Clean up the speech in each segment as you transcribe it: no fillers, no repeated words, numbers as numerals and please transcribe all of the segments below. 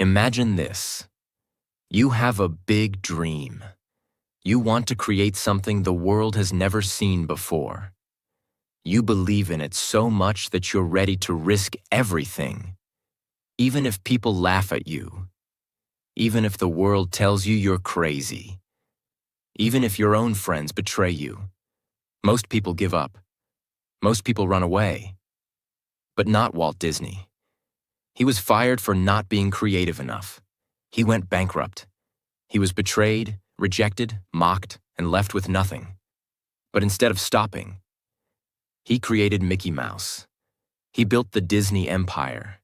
Imagine this. You have a big dream. You want to create something the world has never seen before. You believe in it so much that you're ready to risk everything, even if people laugh at you, even if the world tells you you're crazy, even if your own friends betray you. Most people give up. Most people run away. But not Walt Disney. He was fired for not being creative enough. He went bankrupt. He was betrayed, rejected, mocked, and left with nothing. But instead of stopping, he created Mickey Mouse. He built the Disney empire,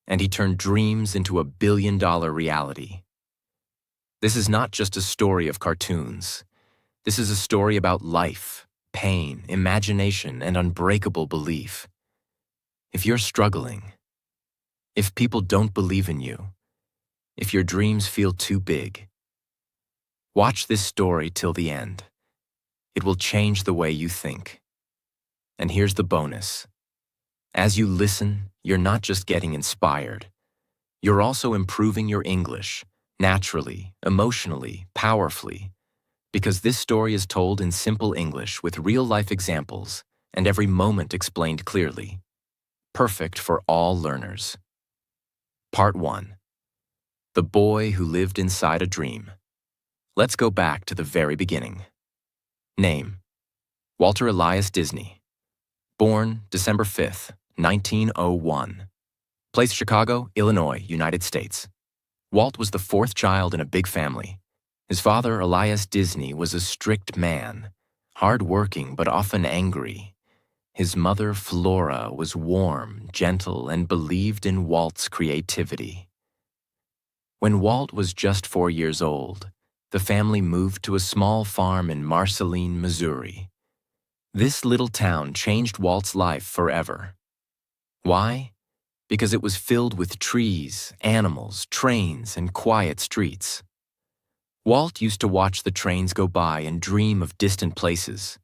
and he turned dreams into a billion-dollar reality. This is not just a story of cartoons. This is a story about life, pain, imagination, and unbreakable belief. If you're struggling, if people don't believe in you, if your dreams feel too big, watch this story till the end. It will change the way you think. And here's the bonus. As you listen, you're not just getting inspired. You're also improving your English, naturally, emotionally, powerfully, because this story is told in simple English with real-life examples and every moment explained clearly. Perfect for all learners. Part 1. The Boy Who Lived Inside a Dream. Let's go back to the very beginning. Name: Walter Elias Disney. Born December 5th, 1901. Place: Chicago, Illinois, United States. Walt was the fourth child in a big family. His father, Elias Disney, was a strict man, hard-working but often angry. His mother, Flora, was warm, gentle, and believed in Walt's creativity. When Walt was just 4 years old, the family moved to a small farm in Marceline, Missouri. This little town changed Walt's life forever. Why? Because it was filled with trees, animals, trains, and quiet streets. Walt used to watch the trains go by and dream of distant places.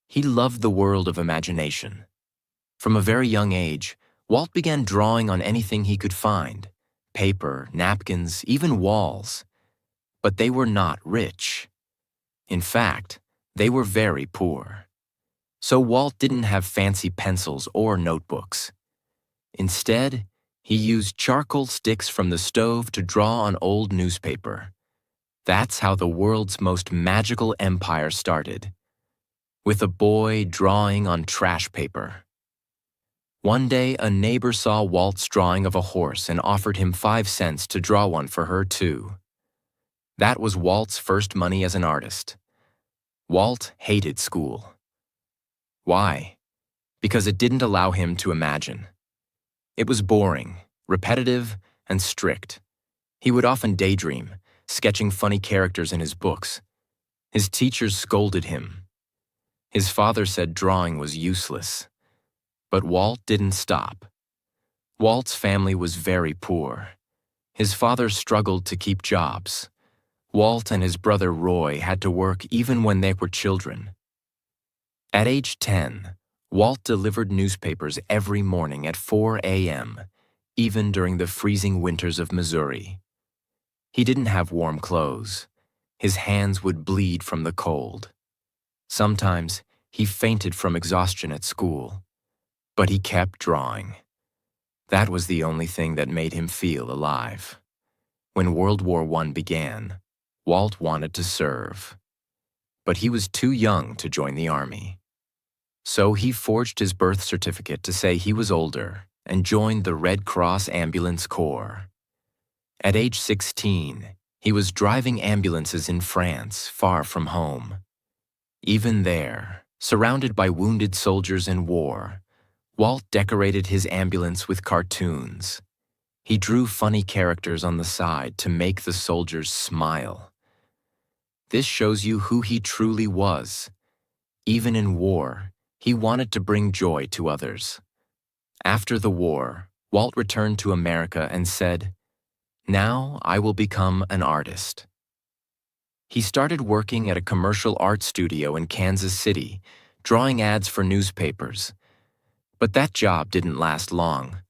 He loved the world of imagination. From a very young age, Walt began drawing on anything he could find: paper, napkins, even walls. But they were not rich. In fact, they were very poor. So Walt didn't have fancy pencils or notebooks. Instead, he used charcoal sticks from the stove to draw on old newspaper. That's how the world's most magical empire started, with a boy drawing on trash paper. One day, a neighbor saw Walt's drawing of a horse and offered him 5 cents to draw one for her too. That was Walt's first money as an artist. Walt hated school. Why? Because it didn't allow him to imagine. It was boring, repetitive, and strict. He would often daydream, sketching funny characters in his books. His teachers scolded him. His father said drawing was useless. But Walt didn't stop. Walt's family was very poor. His father struggled to keep jobs. Walt and his brother Roy had to work even when they were children. At age 10, Walt delivered newspapers every morning at 4 a.m., even during the freezing winters of Missouri. He didn't have warm clothes. His hands would bleed from the cold. Sometimes he fainted from exhaustion at school, but he kept drawing. That was the only thing that made him feel alive. When World War I began, Walt wanted to serve, but he was too young to join the army. So he forged his birth certificate to say he was older and joined the Red Cross Ambulance Corps. At age 16, he was driving ambulances in France, far from home. Even there, surrounded by wounded soldiers in war, Walt decorated his ambulance with cartoons. He drew funny characters on the side to make the soldiers smile. This shows you who he truly was. Even in war, he wanted to bring joy to others. After the war, Walt returned to America and said, "Now I will become an artist." He started working at a commercial art studio in Kansas City, drawing ads for newspapers. But that job didn't last long.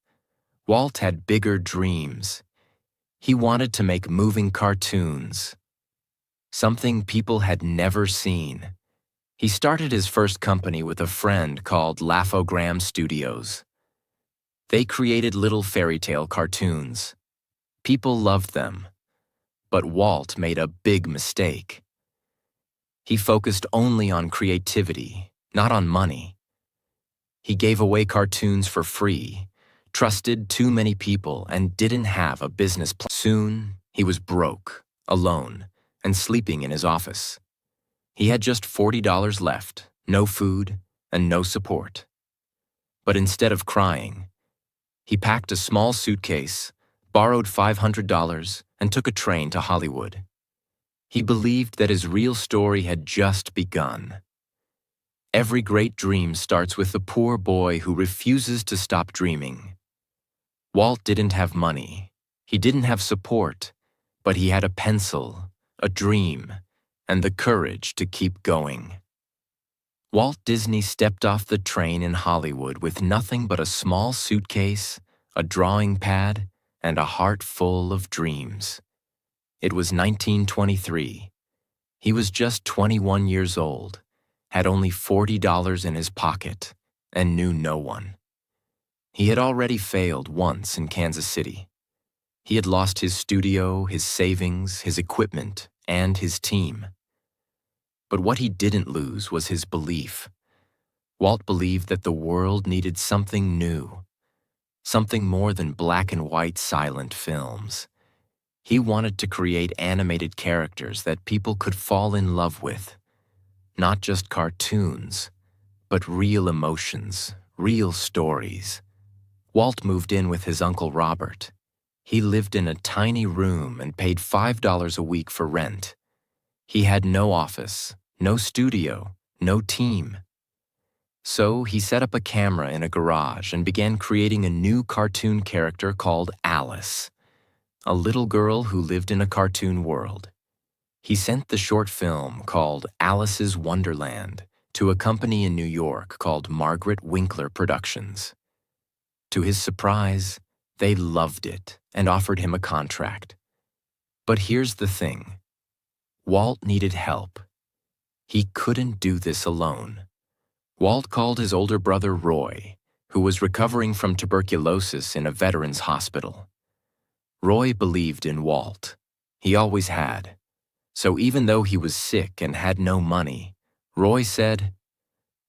Walt had bigger dreams. He wanted to make moving cartoons, something people had never seen. He started his first company with a friend called Laughogram Studios. They created little fairy tale cartoons. People loved them, but Walt made a big mistake. He focused only on creativity, not on money. He gave away cartoons for free, trusted too many people, and didn't have a business plan. Soon, he was broke, alone, and sleeping in his office. He had just $40 left, no food, and no support. But instead of crying, he packed a small suitcase, borrowed $500, and took a train to Hollywood. He believed that his real story had just begun. Every great dream starts with the poor boy who refuses to stop dreaming. Walt didn't have money. He didn't have support, but he had a pencil, a dream, and the courage to keep going. Walt Disney stepped off the train in Hollywood with nothing but a small suitcase, a drawing pad, and a heart full of dreams. It was 1923. He was just 21 years old, had only $40 in his pocket, and knew no one. He had already failed once in Kansas City. He had lost his studio, his savings, his equipment, and his team. But what he didn't lose was his belief. Walt believed that the world needed something new, something more than black and white silent films. He wanted to create animated characters that people could fall in love with. Not just cartoons, but real emotions, real stories. Walt moved in with his Uncle Robert. He lived in a tiny room and paid $5 a week for rent. He had no office, no studio, no team. So he set up a camera in a garage and began creating a new cartoon character called Alice, a little girl who lived in a cartoon world. He sent the short film called Alice's Wonderland to a company in New York called Margaret Winkler Productions. To his surprise, they loved it and offered him a contract. But here's the thing. Walt needed help. He couldn't do this alone. Walt called his older brother Roy, who was recovering from tuberculosis in a veterans hospital. Roy believed in Walt. He always had. So even though he was sick and had no money, Roy said,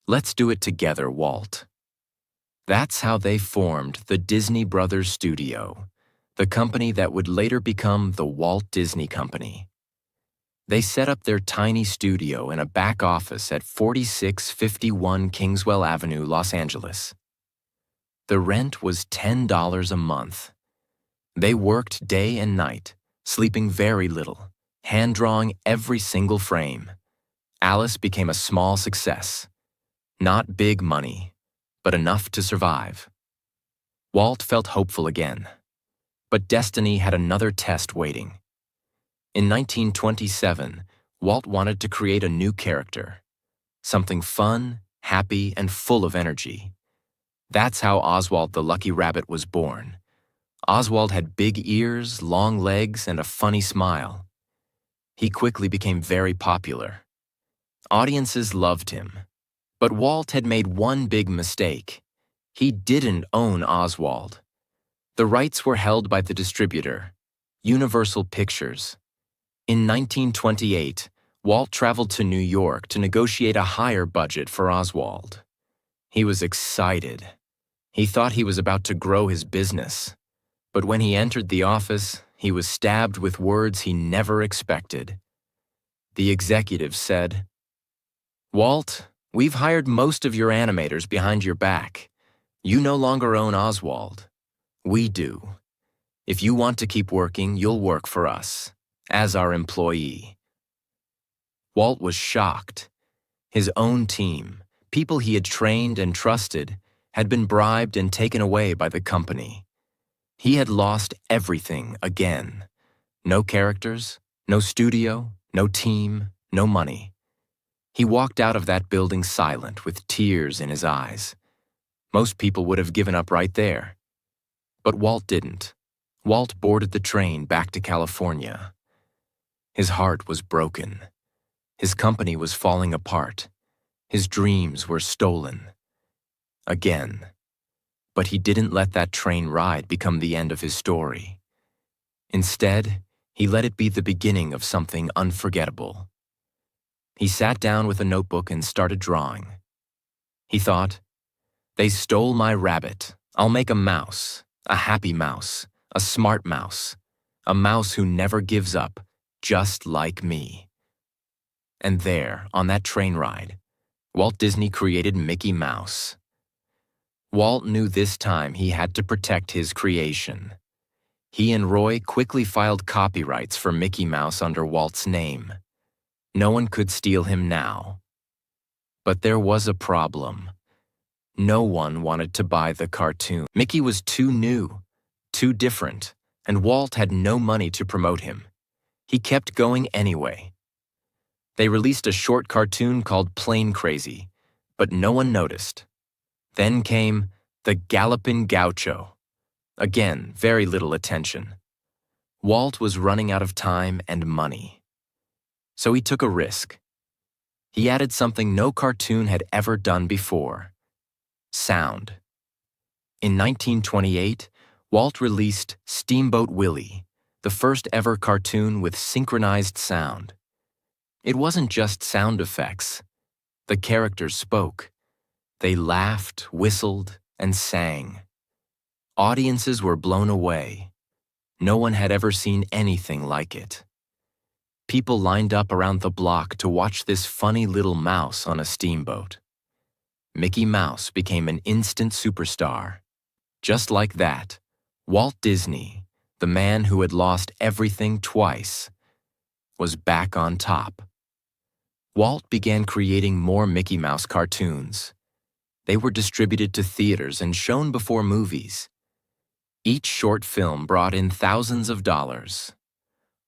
"Let's do it together, Walt." That's how they formed the Disney Brothers Studio, the company that would later become the Walt Disney Company. They set up their tiny studio in a back office at 4651 Kingswell Avenue, Los Angeles. The rent was $10 a month. They worked day and night, sleeping very little, hand-drawing every single frame. Alice became a small success. Not big money, but enough to survive. Walt felt hopeful again. But destiny had another test waiting. In 1927, Walt wanted to create a new character, something fun, happy, and full of energy. That's how Oswald the Lucky Rabbit was born. Oswald had big ears, long legs, and a funny smile. He quickly became very popular. Audiences loved him. But Walt had made one big mistake. He didn't own Oswald. The rights were held by the distributor, Universal Pictures. In 1928, Walt traveled to New York to negotiate a higher budget for Oswald. He was excited. He thought he was about to grow his business. But when he entered the office, he was stabbed with words he never expected. The executive said, "Walt, we've hired most of your animators behind your back. You no longer own Oswald. We do. If you want to keep working, you'll work for us, as our employee." Walt was shocked. His own team, people he had trained and trusted, had been bribed and taken away by the company. He had lost everything again. No characters, no studio, no team, no money. He walked out of that building silent, with tears in his eyes. Most people would have given up right there. But Walt didn't. Walt boarded the train back to California. His heart was broken. His company was falling apart. His dreams were stolen. Again. But he didn't let that train ride become the end of his story. Instead, he let it be the beginning of something unforgettable. He sat down with a notebook and started drawing. He thought, "They stole my rabbit. I'll make a mouse, a happy mouse, a smart mouse, a mouse who never gives up, just like me." And there, on that train ride, Walt Disney created Mickey Mouse. Walt knew this time he had to protect his creation. He and Roy quickly filed copyrights for Mickey Mouse under Walt's name. No one could steal him now. But there was a problem. No one wanted to buy the cartoon. Mickey was too new, too different, and Walt had no money to promote him. He kept going anyway. They released a short cartoon called Plain Crazy, but no one noticed. Then came The Gallopin' Gaucho. Again, very little attention. Walt was running out of time and money. So he took a risk. He added something no cartoon had ever done before: sound. In 1928, Walt released Steamboat Willie, the first ever cartoon with synchronized sound. It wasn't just sound effects. The characters spoke. They laughed, whistled, and sang. Audiences were blown away. No one had ever seen anything like it. People lined up around the block to watch this funny little mouse on a steamboat. Mickey Mouse became an instant superstar. Just like that, Walt Disney, the man who had lost everything twice, was back on top. Walt began creating more Mickey Mouse cartoons. They were distributed to theaters and shown before movies. Each short film brought in thousands of dollars.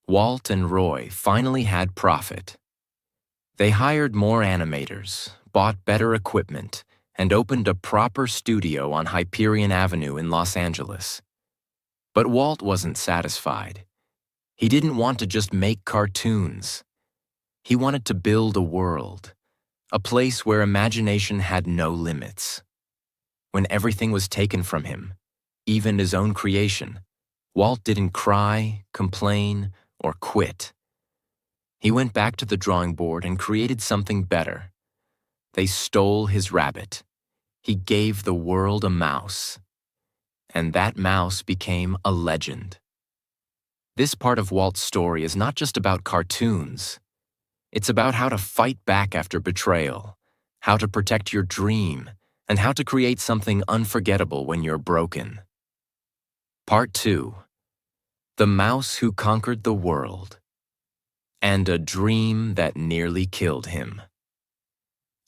Walt and Roy finally had profit. They hired more animators, bought better equipment, and opened a proper studio on Hyperion Avenue in Los Angeles. But Walt wasn't satisfied. He didn't want to just make cartoons. He wanted to build a world, a place where imagination had no limits. When everything was taken from him, even his own creation, Walt didn't cry, complain, or quit. He went back to the drawing board and created something better. They stole his rabbit. He gave the world a mouse. And that mouse became a legend. This part of Walt's story is not just about cartoons. It's about how to fight back after betrayal, how to protect your dream, and how to create something unforgettable when you're broken. Part 2. The Mouse Who Conquered the World. And a Dream That Nearly Killed Him.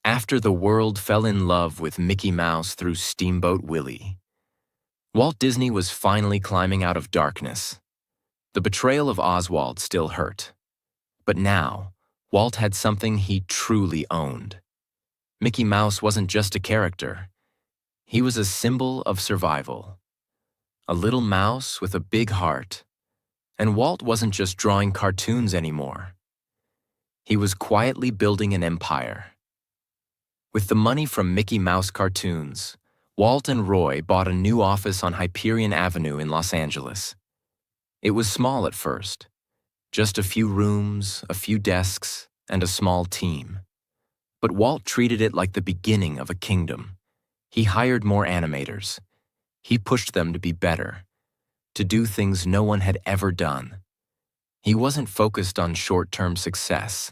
After the world fell in love with Mickey Mouse through Steamboat Willie, Walt Disney was finally climbing out of darkness. The betrayal of Oswald still hurt. But now, Walt had something he truly owned. Mickey Mouse wasn't just a character. He was a symbol of survival. A little mouse with a big heart. And Walt wasn't just drawing cartoons anymore. He was quietly building an empire. With the money from Mickey Mouse cartoons, Walt and Roy bought a new office on Hyperion Avenue in Los Angeles. It was small at first, just a few rooms, a few desks, and a small team. But Walt treated it like the beginning of a kingdom. He hired more animators. He pushed them to be better, to do things no one had ever done. He wasn't focused on short-term success.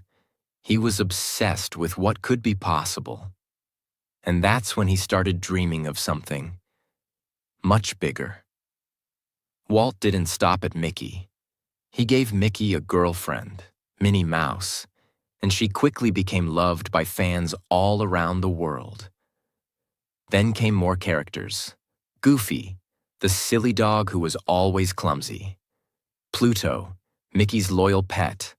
He was obsessed with what could be possible. And that's when he started dreaming of something much bigger. Walt didn't stop at Mickey. He gave Mickey a girlfriend, Minnie Mouse, and she quickly became loved by fans all around the world. Then came more characters. Goofy, the silly dog who was always clumsy. Pluto, Mickey's loyal pet.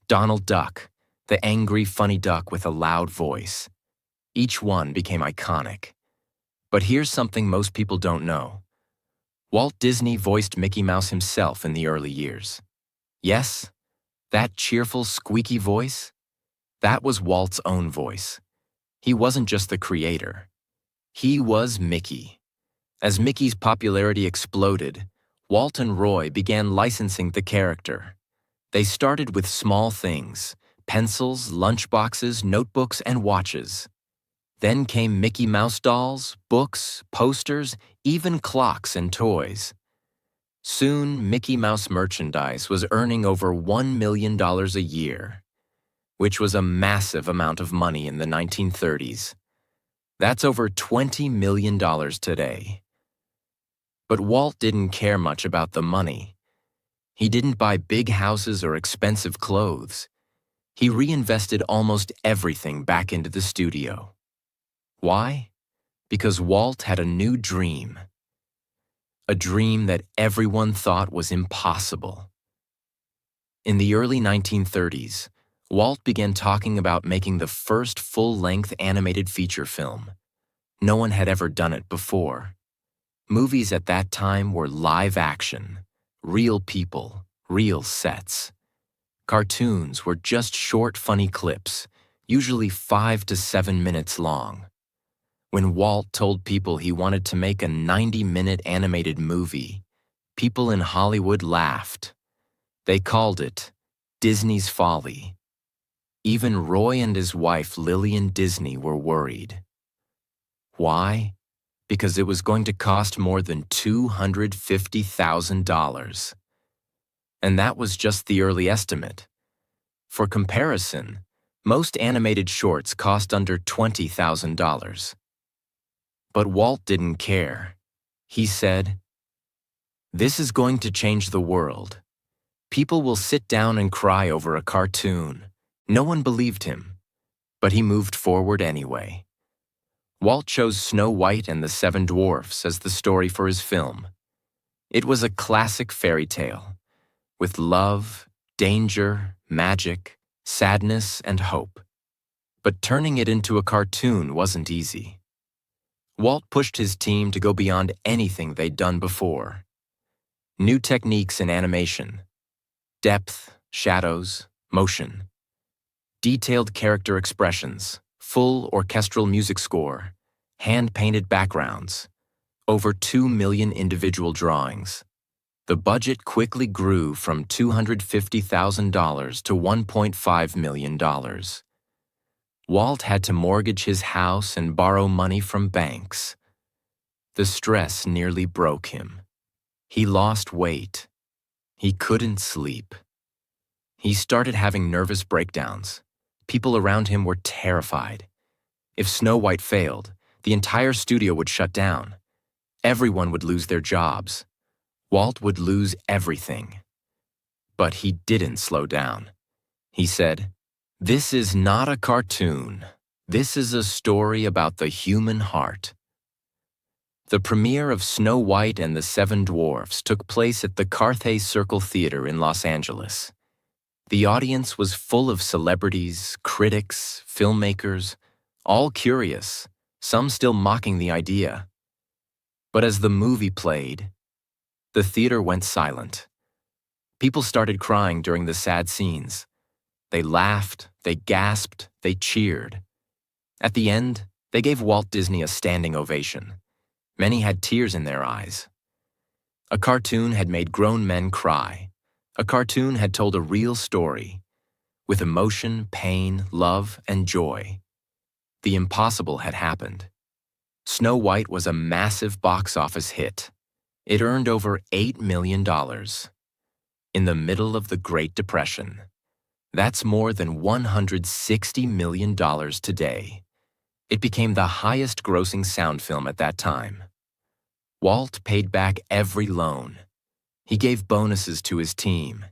Donald Duck, the angry, funny duck with a loud voice. Each one became iconic. But here's something most people don't know. Walt Disney voiced Mickey Mouse himself in the early years. Yes, that cheerful, squeaky voice, that was Walt's own voice. He wasn't just the creator. He was Mickey. As Mickey's popularity exploded, Walt and Roy began licensing the character. They started with small things: pencils, lunchboxes, notebooks, and watches. Then came Mickey Mouse dolls, books, posters, even clocks and toys. Soon, Mickey Mouse merchandise was earning over $1 million a year, which was a massive amount of money in the 1930s. That's over $20 million today. But Walt didn't care much about the money. He didn't buy big houses or expensive clothes. He reinvested almost everything back into the studio. Why? Because Walt had a new dream. A dream that everyone thought was impossible. In the early 1930s, Walt began talking about making the first full-length animated feature film. No one had ever done it before. Movies at that time were live action, real people, real sets. Cartoons were just short, funny clips, usually 5 to 7 minutes long. When Walt told people he wanted to make a 90-minute animated movie, people in Hollywood laughed. They called it Disney's Folly. Even Roy and his wife Lillian Disney were worried. Why? Because it was going to cost more than $250,000. And that was just the early estimate. For comparison, most animated shorts cost under $20,000. But Walt didn't care. He said, "This is going to change the world. People will sit down and cry over a cartoon." No one believed him, but he moved forward anyway. Walt chose Snow White and the Seven Dwarfs as the story for his film. It was a classic fairy tale, with love, danger, magic, sadness, and hope. But turning it into a cartoon wasn't easy. Walt pushed his team to go beyond anything they'd done before. New techniques in animation: depth, shadows, motion. Detailed character expressions, full orchestral music score, hand-painted backgrounds, over 2 million individual drawings. The budget quickly grew from $250,000 to $1.5 million. Walt had to mortgage his house and borrow money from banks. The stress nearly broke him. He lost weight. He couldn't sleep. He started having nervous breakdowns. People around him were terrified. If Snow White failed, the entire studio would shut down. Everyone would lose their jobs. Walt would lose everything. But he didn't slow down. He said, "This is not a cartoon. This is a story about the human heart." The premiere of Snow White and the Seven Dwarfs took place at the Carthay Circle Theater in Los Angeles. The audience was full of celebrities, critics, filmmakers, all curious, some still mocking the idea. But as the movie played, the theater went silent. People started crying during the sad scenes. They laughed, they gasped, they cheered. At the end, they gave Walt Disney a standing ovation. Many had tears in their eyes. A cartoon had made grown men cry. A cartoon had told a real story, with emotion, pain, love, and joy. The impossible had happened. Snow White was a massive box office hit. It earned over $8 million. In the middle of the Great Depression. That's more than $160 million today. It became the highest-grossing sound film at that time. Walt paid back every loan. He gave bonuses to his team.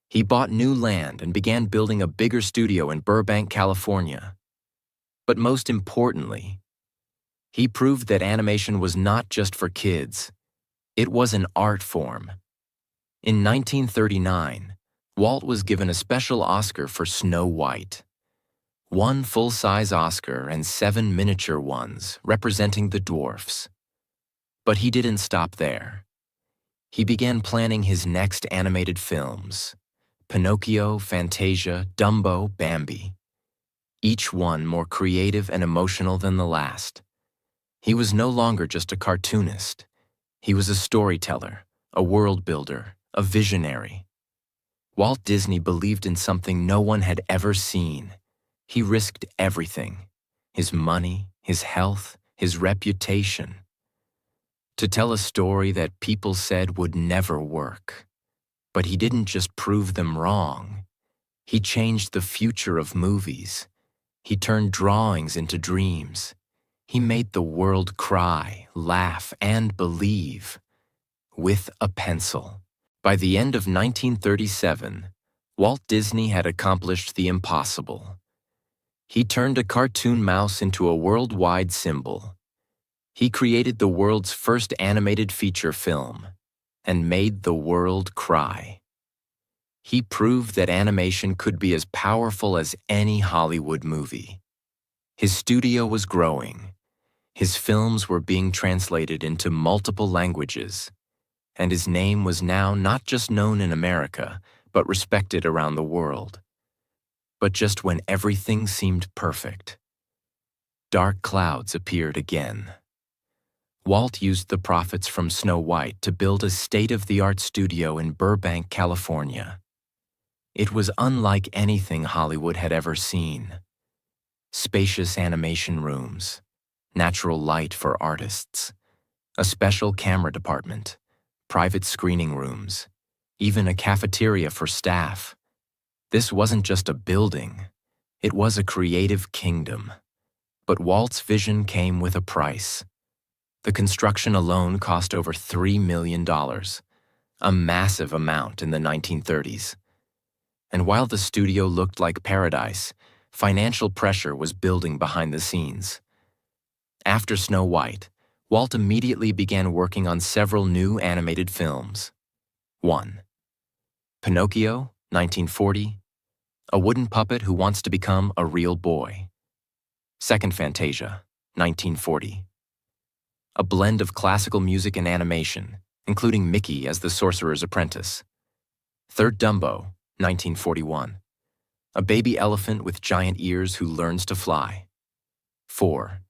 He bought new land and began building a bigger studio in Burbank, California. But most importantly, he proved that animation was not just for kids. It was an art form. In 1939, Walt was given a special Oscar for Snow White. 1 full-size Oscar and 7 miniature ones representing the dwarfs. But he didn't stop there. He began planning his next animated films: Pinocchio, Fantasia, Dumbo, Bambi. Each one more creative and emotional than the last. He was no longer just a cartoonist. He was a storyteller, a world builder, a visionary. Walt Disney believed in something no one had ever seen. He risked everything: his money, his health, his reputation, to tell a story that people said would never work. But he didn't just prove them wrong. He changed the future of movies. He turned drawings into dreams. He made the world cry, laugh, and believe with a pencil. By the end of 1937, Walt Disney had accomplished the impossible. He turned a cartoon mouse into a worldwide symbol. He created the world's first animated feature film and made the world cry. He proved that animation could be as powerful as any Hollywood movie. His studio was growing. His films were being translated into multiple languages, and his name was now not just known in America, but respected around the world. But just when everything seemed perfect, dark clouds appeared again. Walt used the profits from Snow White to build a state-of-the-art studio in Burbank, California. It was unlike anything Hollywood had ever seen. Spacious animation rooms, natural light for artists, a special camera department, private screening rooms, even a cafeteria for staff. This wasn't just a building, it was a creative kingdom. But Walt's vision came with a price. The construction alone cost over $3 million, a massive amount in the 1930s. And while the studio looked like paradise, financial pressure was building behind the scenes. After Snow White, Walt immediately began working on several new animated films. 1. Pinocchio, 1940, a wooden puppet who wants to become a real boy. 2nd Fantasia, 1940, a blend of classical music and animation, including Mickey as the sorcerer's apprentice. 3rd Dumbo, 1941, a baby elephant with giant ears who learns to fly. 4.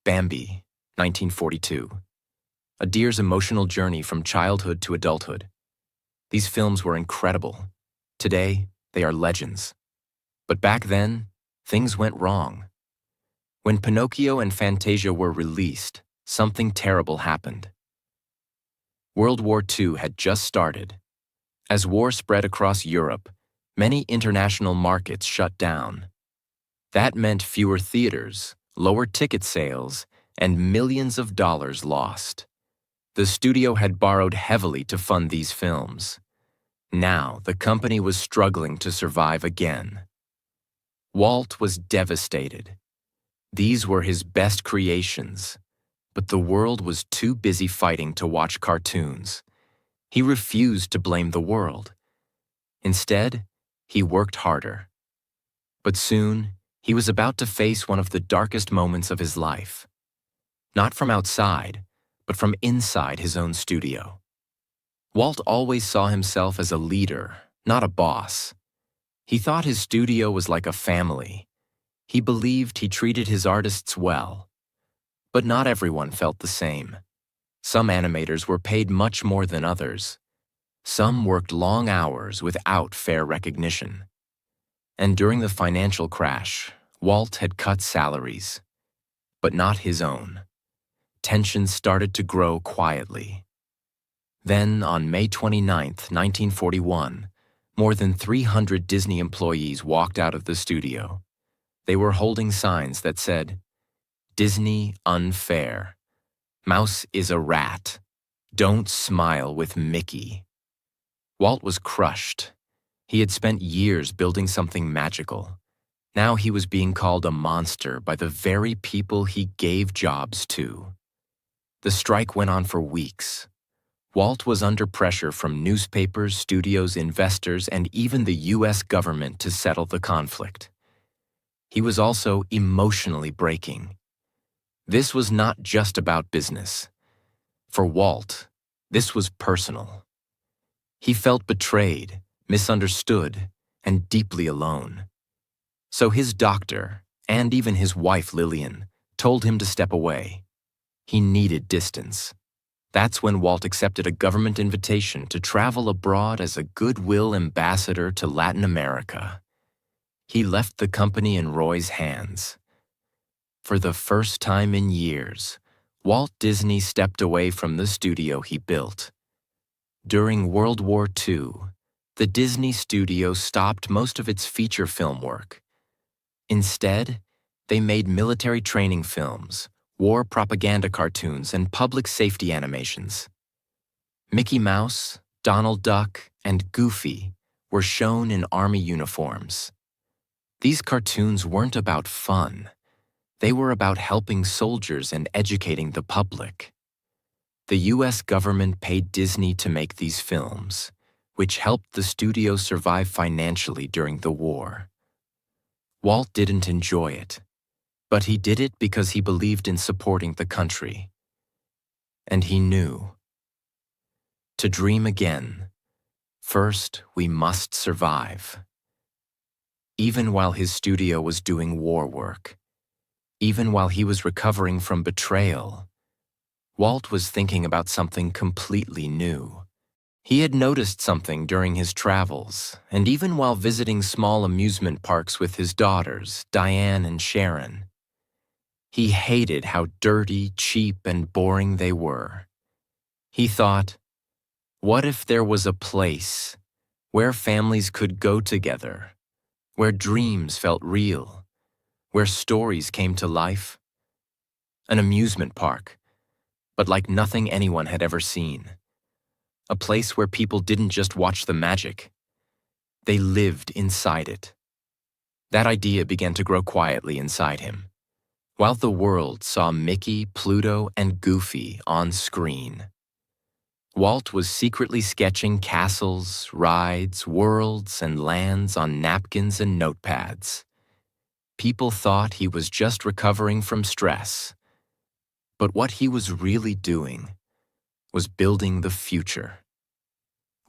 Bambi, 1942, a deer's emotional journey from childhood to adulthood. These films were incredible. Today, they are legends. But back then, things went wrong. When Pinocchio and Fantasia were released, something terrible happened. World War II had just started. As war spread across Europe, many international markets shut down. That meant fewer theaters, lower ticket sales, and millions of dollars lost. The studio had borrowed heavily to fund these films. Now, the company was struggling to survive again. Walt was devastated. These were his best creations, but the world was too busy fighting to watch cartoons. He refused to blame the world. Instead, he worked harder. But soon, he was about to face one of the darkest moments of his life. Not from outside, but from inside his own studio. Walt always saw himself as a leader, not a boss. He thought his studio was like a family. He believed he treated his artists well. But not everyone felt the same. Some animators were paid much more than others. Some worked long hours without fair recognition. And during the financial crash, Walt had cut salaries, but not his own. Tensions started to grow quietly. Then, on May 29, 1941, more than 300 Disney employees walked out of the studio. They were holding signs that said, "Disney unfair. Mouse is a rat. Don't smile with Mickey." Walt was crushed. He had spent years building something magical. Now he was being called a monster by the very people he gave jobs to. The strike went on for weeks. Walt was under pressure from newspapers, studios, investors, and even the U.S. government to settle the conflict. He was also emotionally breaking. This was not just about business. For Walt, This was personal. He felt betrayed, misunderstood, and deeply alone. So his doctor, and even his wife Lillian, told him to step away. He needed distance. That's when Walt accepted a government invitation to travel abroad as a goodwill ambassador to Latin America. He left the company in Roy's hands. For the first time in years, Walt Disney stepped away from the studio he built. During World War II, the Disney studio stopped most of its feature film work. Instead, they made military training films, war propaganda cartoons, and public safety animations. Mickey Mouse, Donald Duck, and Goofy were shown in army uniforms. These cartoons weren't about fun. They were about helping soldiers and educating the public. The U.S. government paid Disney to make these films, which helped the studio survive financially during the war. Walt didn't enjoy it, but he did it because he believed in supporting the country. And he knew. To dream again, first we must survive. Even while his studio was doing war work, even while he was recovering from betrayal, Walt was thinking about something completely new. He had noticed something during his travels, and even while visiting small amusement parks with his daughters, Diane and Sharon. He hated how dirty, cheap, and boring they were. He thought, what if there was a place where families could go together, where dreams felt real, where stories came to life? An amusement park, but like nothing anyone had ever seen. A place where people didn't just watch the magic. They lived inside it. That idea began to grow quietly inside him, while the world saw Mickey, Pluto, and Goofy on screen. Walt was secretly sketching castles, rides, worlds, and lands on napkins and notepads. People thought he was just recovering from stress. But what he was really doing was building the future.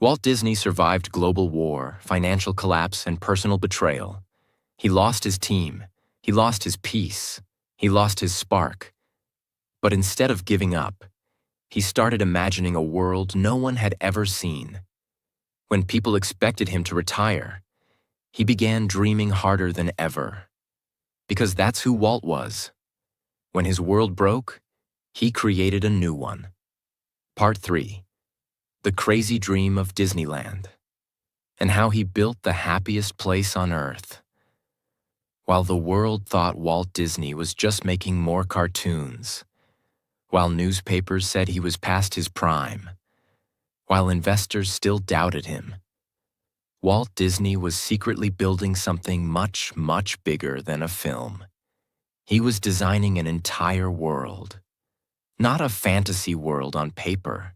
Walt Disney survived global war, financial collapse, and personal betrayal. He lost his team. He lost his peace. He lost his spark. But instead of giving up, he started imagining a world no one had ever seen. When people expected him to retire, he began dreaming harder than ever. Because that's who Walt was. When his world broke, he created a new one. Part 3. The Crazy Dream of Disneyland, and how he built the happiest place on Earth. While the world thought Walt Disney was just making more cartoons, while newspapers said he was past his prime, while investors still doubted him, Walt Disney was secretly building something much, much bigger than a film. He was designing an entire world. Not a fantasy world on paper.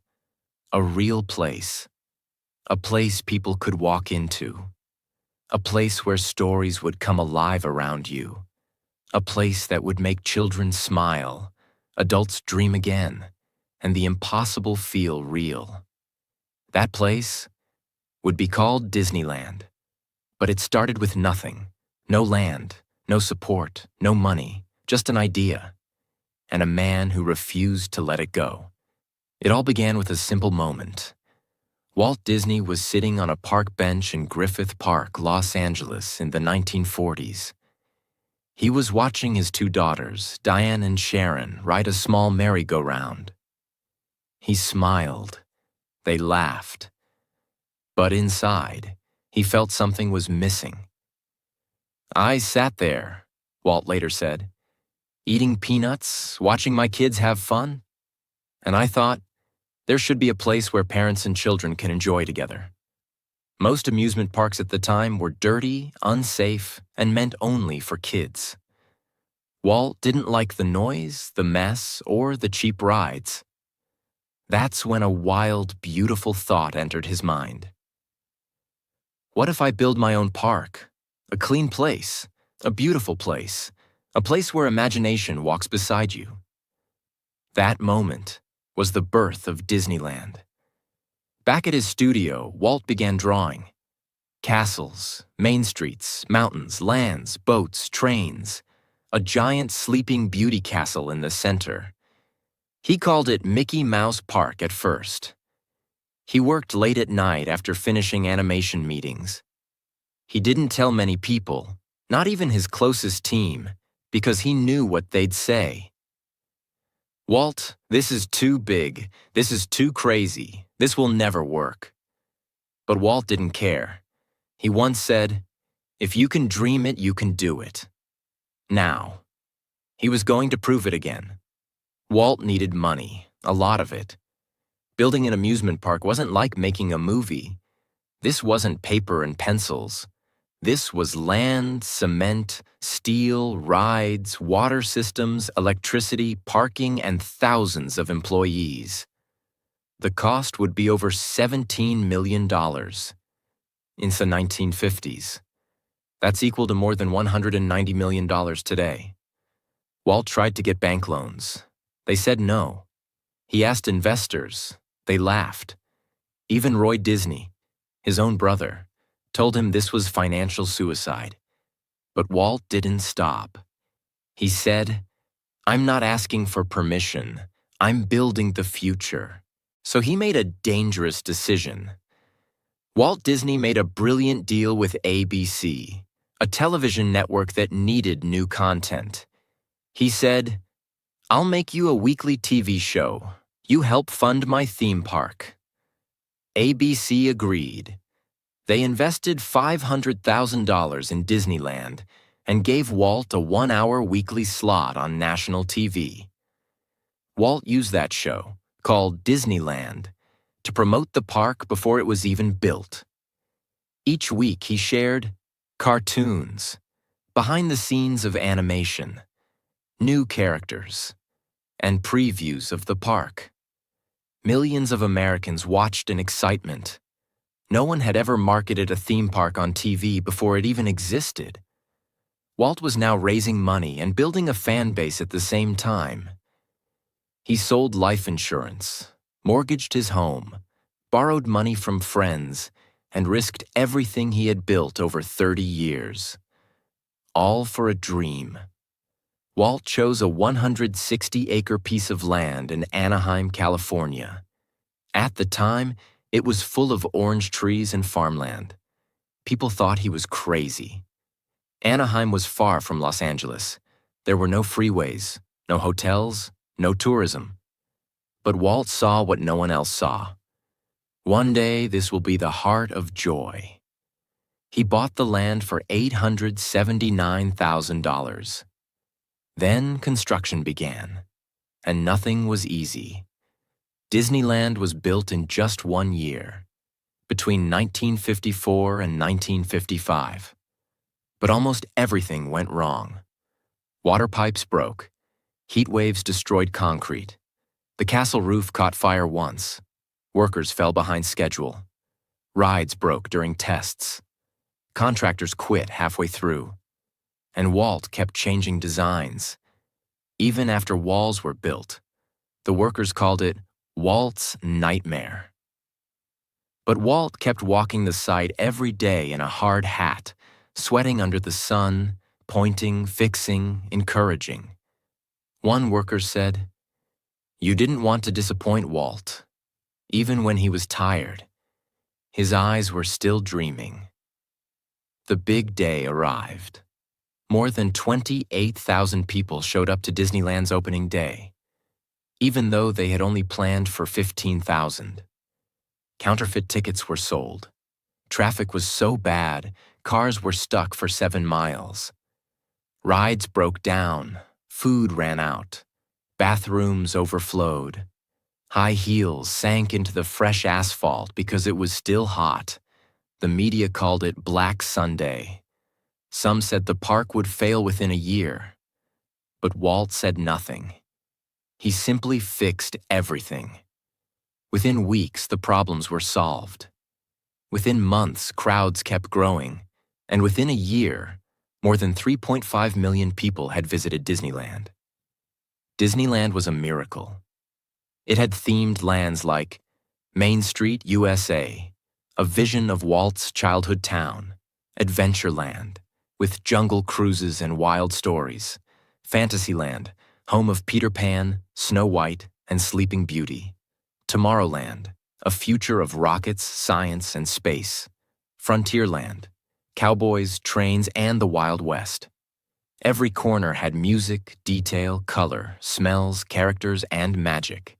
A real place. A place people could walk into. A place where stories would come alive around you. A place that would make children smile, adults dream again, and the impossible feel real. That place would be called Disneyland. But it started with nothing. No land, no support, no money, just an idea. And a man who refused to let it go. It all began with a simple moment. Walt Disney was sitting on a park bench in Griffith Park, Los Angeles in the 1940s. He was watching his two daughters, Diane and Sharon, ride a small merry-go-round. He smiled. They laughed. But inside, he felt something was missing. I sat there, Walt later said, eating peanuts, watching my kids have fun. And I thought, there should be a place where parents and children can enjoy together. Most amusement parks at the time were dirty, unsafe, and meant only for kids. Walt didn't like the noise, the mess, or the cheap rides. That's when a wild, beautiful thought entered his mind. What if I build my own park? A clean place, a beautiful place, a place where imagination walks beside you. That moment was the birth of Disneyland, Back at his studio, Walt began drawing. Castles, main streets, mountains, lands, boats, trains. A giant sleeping beauty castle in the center. He called it Mickey Mouse Park at first. He worked late at night after finishing animation meetings. He didn't tell many people, not even his closest team, because he knew what they'd say. "Walt, this is too big. This is too crazy. This will never work." But Walt didn't care. He once said, "If you can dream it, you can do it." Now, he was going to prove it again. Walt needed money, a lot of it. Building an amusement park wasn't like making a movie. This wasn't paper and pencils. This was land, cement, steel, rides, water systems, electricity, parking, and thousands of employees. The cost would be over $17 million. In the 1950s. That's equal to more than $190 million today. Walt tried to get bank loans. They said no. He asked investors. They laughed. Even Roy Disney, his own brother, told him this was financial suicide. But Walt didn't stop. He said, "I'm not asking for permission. I'm building the future." So he made a dangerous decision. Walt Disney made a brilliant deal with ABC, a television network that needed new content. He said, "I'll make you a weekly TV show. You help fund my theme park." ABC agreed. They invested $500,000 in Disneyland and gave Walt a 1-hour weekly slot on national TV. Walt used that show, called Disneyland, to promote the park before it was even built. Each week he shared cartoons, behind the scenes of animation, new characters, and previews of the park. Millions of Americans watched in excitement. No one had ever marketed a theme park on TV before it even existed. Walt was now raising money and building a fan base at the same time. He sold life insurance, mortgaged his home, borrowed money from friends, and risked everything he had built over 30 years. All for a dream. Walt chose a 160-acre piece of land in Anaheim, California. At the time, it was full of orange trees and farmland. People thought he was crazy. Anaheim was far from Los Angeles. There were no freeways, no hotels, no tourism. But Walt saw what no one else saw. One day, this will be the heart of joy. He bought the land for $879,000. Then construction began, and nothing was easy. Disneyland was built in just 1 year, between 1954 and 1955. But almost everything went wrong. Water pipes broke. Heat waves destroyed concrete. The castle roof caught fire once. Workers fell behind schedule. Rides broke during tests. Contractors quit halfway through. And Walt kept changing designs. Even after walls were built, the workers called it Walt's nightmare. But Walt kept walking the site every day in a hard hat, sweating under the sun, pointing, fixing, encouraging. One worker said, "You didn't want to disappoint Walt." Even when he was tired, his eyes were still dreaming. The big day arrived. More than 28,000 people showed up to Disneyland's opening day, even though they had only planned for 15,000. Counterfeit tickets were sold. Traffic was so bad, cars were stuck for 7 miles. Rides broke down, food ran out, bathrooms overflowed. High heels sank into the fresh asphalt because it was still hot. The media called it Black Sunday. Some said the park would fail within a year. But Walt said nothing. He simply fixed everything. Within weeks, the problems were solved. Within months, crowds kept growing. And within a year, more than 3.5 million people had visited Disneyland. Disneyland was a miracle. It had themed lands like Main Street, USA, a vision of Walt's childhood town. Adventureland, with jungle cruises and wild stories. Fantasyland, home of Peter Pan, Snow White, and Sleeping Beauty. Tomorrowland, a future of rockets, science, and space. Frontierland, cowboys, trains, and the Wild West. Every corner had music, detail, color, smells, characters, and magic.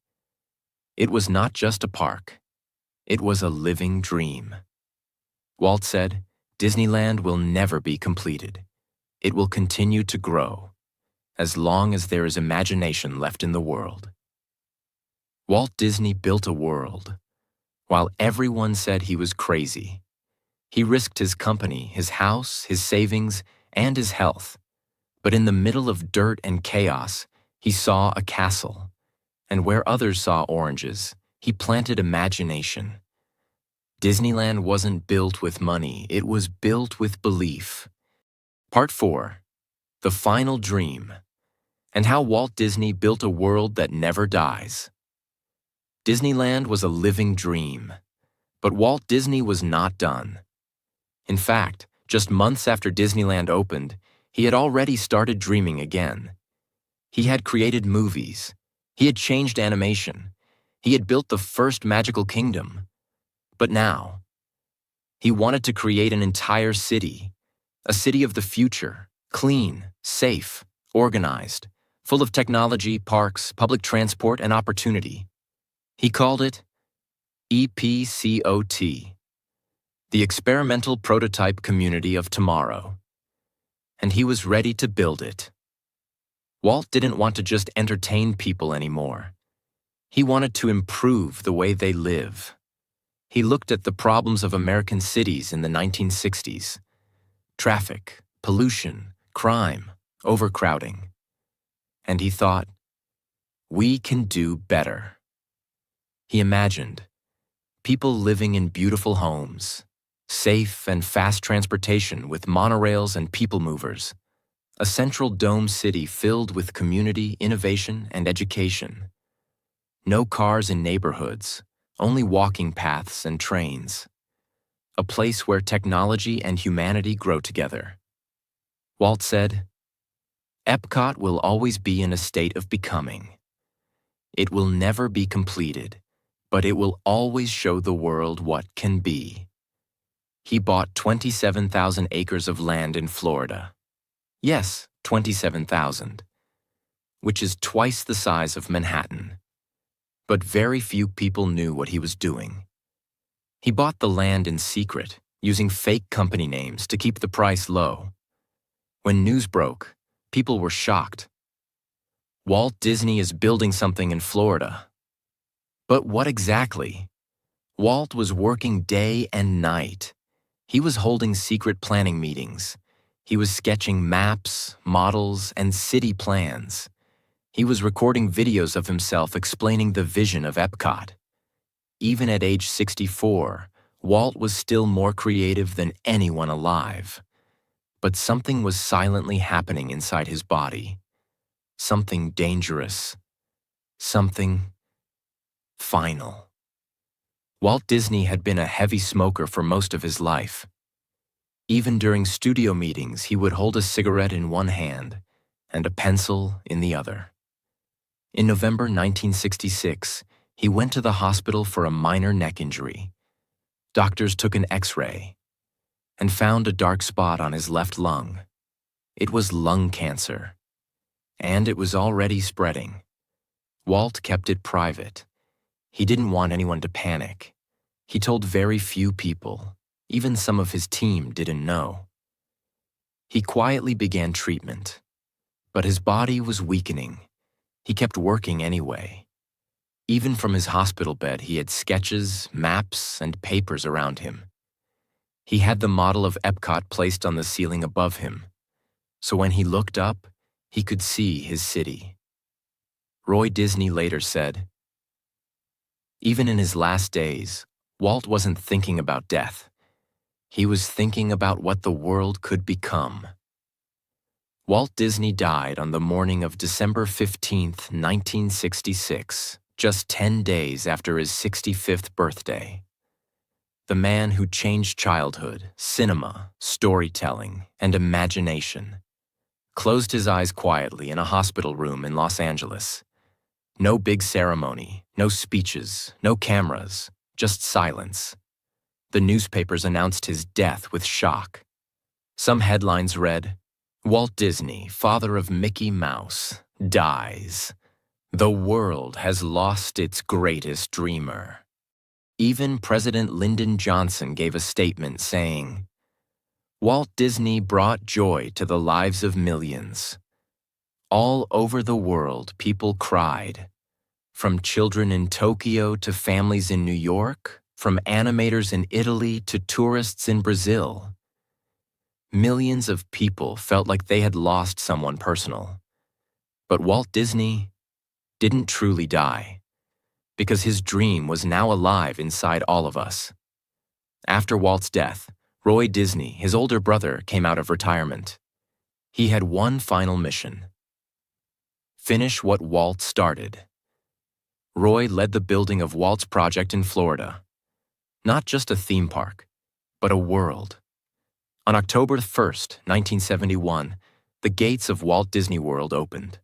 It was not just a park. It was a living dream. Walt said, "Disneyland will never be completed. It will continue to grow, as long as there is imagination left in the world." Walt Disney built a world, while everyone said he was crazy. He risked his company, his house, his savings, and his health. But in the middle of dirt and chaos, he saw a castle. And where others saw oranges, he planted imagination. Disneyland wasn't built with money, it was built with belief. Part 4. The Final Dream, and how Walt Disney built a world that never dies. Disneyland was a living dream, but Walt Disney was not done. In fact, just months after Disneyland opened, he had already started dreaming again. He had created movies. He had changed animation. He had built the first magical kingdom. But now, he wanted to create an entire city, a city of the future, clean, safe, organized, full of technology, parks, public transport, and opportunity. He called it EPCOT, the Experimental Prototype Community of Tomorrow. And he was ready to build it. Walt didn't want to just entertain people anymore. He wanted to improve the way they live. He looked at the problems of American cities in the 1960s: traffic, pollution, crime, overcrowding. And he thought, we can do better. He imagined people living in beautiful homes, safe and fast transportation with monorails and people movers, a central dome city filled with community, innovation, and education. No cars in neighborhoods, only walking paths and trains. A place where technology and humanity grow together. Walt said, "Epcot will always be in a state of becoming. It will never be completed, but it will always show the world what can be." He bought 27,000 acres of land in Florida. Yes, 27,000, which is twice the size of Manhattan. But very few people knew what he was doing. He bought the land in secret, using fake company names to keep the price low. When news broke, people were shocked. Walt Disney is building something in Florida. But what exactly? Walt was working day and night. He was holding secret planning meetings. He was sketching maps, models, and city plans. He was recording videos of himself explaining the vision of Epcot. Even at age 64, Walt was still more creative than anyone alive. But something was silently happening inside his body. Something dangerous. Something final. Walt Disney had been a heavy smoker for most of his life. Even during studio meetings, he would hold a cigarette in one hand and a pencil in the other. In November 1966, he went to the hospital for a minor neck injury. Doctors took an X-ray and found a dark spot on his left lung. It was lung cancer, and it was already spreading. Walt kept it private. He didn't want anyone to panic. He told very few people. Even some of his team didn't know. He quietly began treatment, but his body was weakening. He kept working anyway. Even from his hospital bed, he had sketches, maps, and papers around him. He had the model of Epcot placed on the ceiling above him, so when he looked up, he could see his city. Roy Disney later said, "Even in his last days, Walt wasn't thinking about death. He was thinking about what the world could become." Walt Disney died on the morning of December 15, 1966, just 10 days after his 65th birthday. The man who changed childhood, cinema, storytelling, and imagination closed his eyes quietly in a hospital room in Los Angeles. No big ceremony, no speeches, no cameras, just silence. The newspapers announced his death with shock. Some headlines read, "Walt Disney, father of Mickey Mouse, dies. The world has lost its greatest dreamer." Even President Lyndon Johnson gave a statement saying, "Walt Disney brought joy to the lives of millions." All over the world, people cried. From children in Tokyo to families in New York, from animators in Italy to tourists in Brazil. Millions of people felt like they had lost someone personal. But Walt Disney didn't truly die, because his dream was now alive inside all of us. After Walt's death, Roy Disney, his older brother, came out of retirement. He had one final mission: finish what Walt started. Roy led the building of Walt's project in Florida. Not just a theme park, but a world. On October 1st, 1971, the gates of Walt Disney World opened.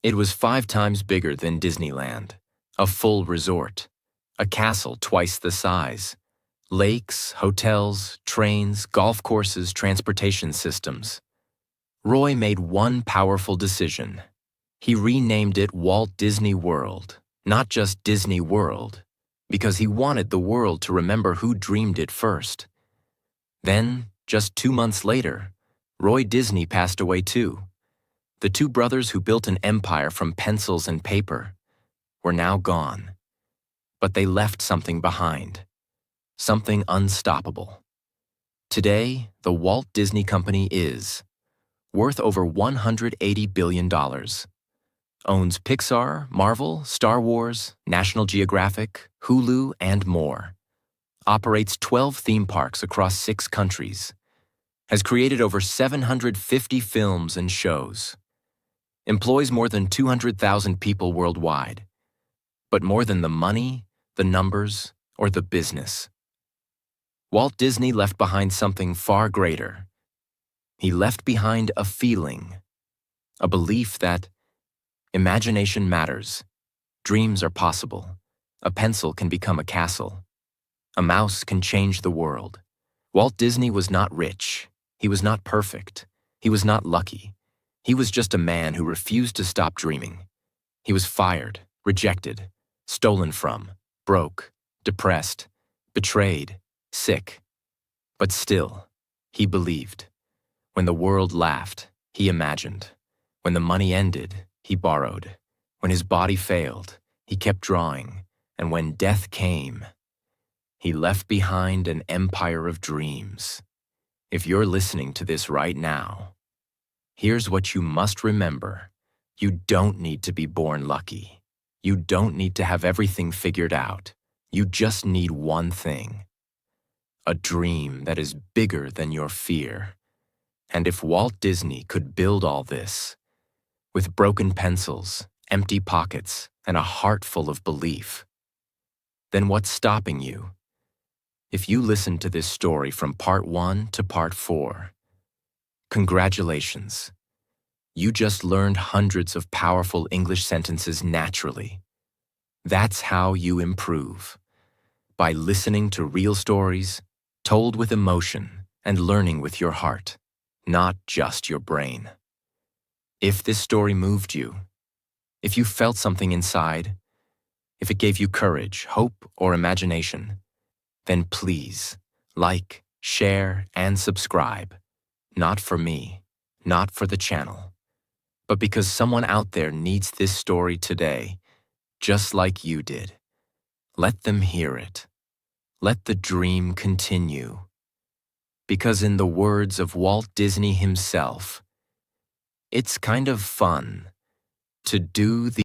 It was 5 times bigger than Disneyland, a full resort, a castle twice the size, lakes, hotels, trains, golf courses, transportation systems. Roy made one powerful decision. He renamed it Walt Disney World, not just Disney World, because he wanted the world to remember who dreamed it first. Then, just 2 months later, Roy Disney passed away too. The 2 brothers who built an empire from pencils and paper were now gone. But they left something behind, something unstoppable. Today, the Walt Disney Company is worth over $180 billion. Owns Pixar, Marvel, Star Wars, National Geographic, Hulu, and more. Operates 12 theme parks across 6 countries. Has created over 750 films and shows. Employs more than 200,000 people worldwide. But more than the money, the numbers, or the business, Walt Disney left behind something far greater. He left behind a feeling, a belief that imagination matters, dreams are possible, a pencil can become a castle, a mouse can change the world. Walt Disney was not rich, he was not perfect, he was not lucky. He was just a man who refused to stop dreaming. He was fired, rejected, stolen from, broke, depressed, betrayed, sick. But still, he believed. When the world laughed, he imagined. When the money ended, he borrowed. When his body failed, he kept drawing. And when death came, he left behind an empire of dreams. If you're listening to this right now, here's what you must remember. You don't need to be born lucky. You don't need to have everything figured out. You just need one thing: a dream that is bigger than your fear. And if Walt Disney could build all this, with broken pencils, empty pockets, and a heart full of belief, then what's stopping you? If you listened to this story from part 1 to part 4, congratulations. You just learned hundreds of powerful English sentences naturally. That's how you improve. By listening to real stories, told with emotion, and learning with your heart, not just your brain. If this story moved you, if you felt something inside, if it gave you courage, hope, or imagination, then please like, share, and subscribe. Not for me, not for the channel, but because someone out there needs this story today, just like you did. Let them hear it. Let the dream continue. Because in the words of Walt Disney himself, it's kind of fun to do the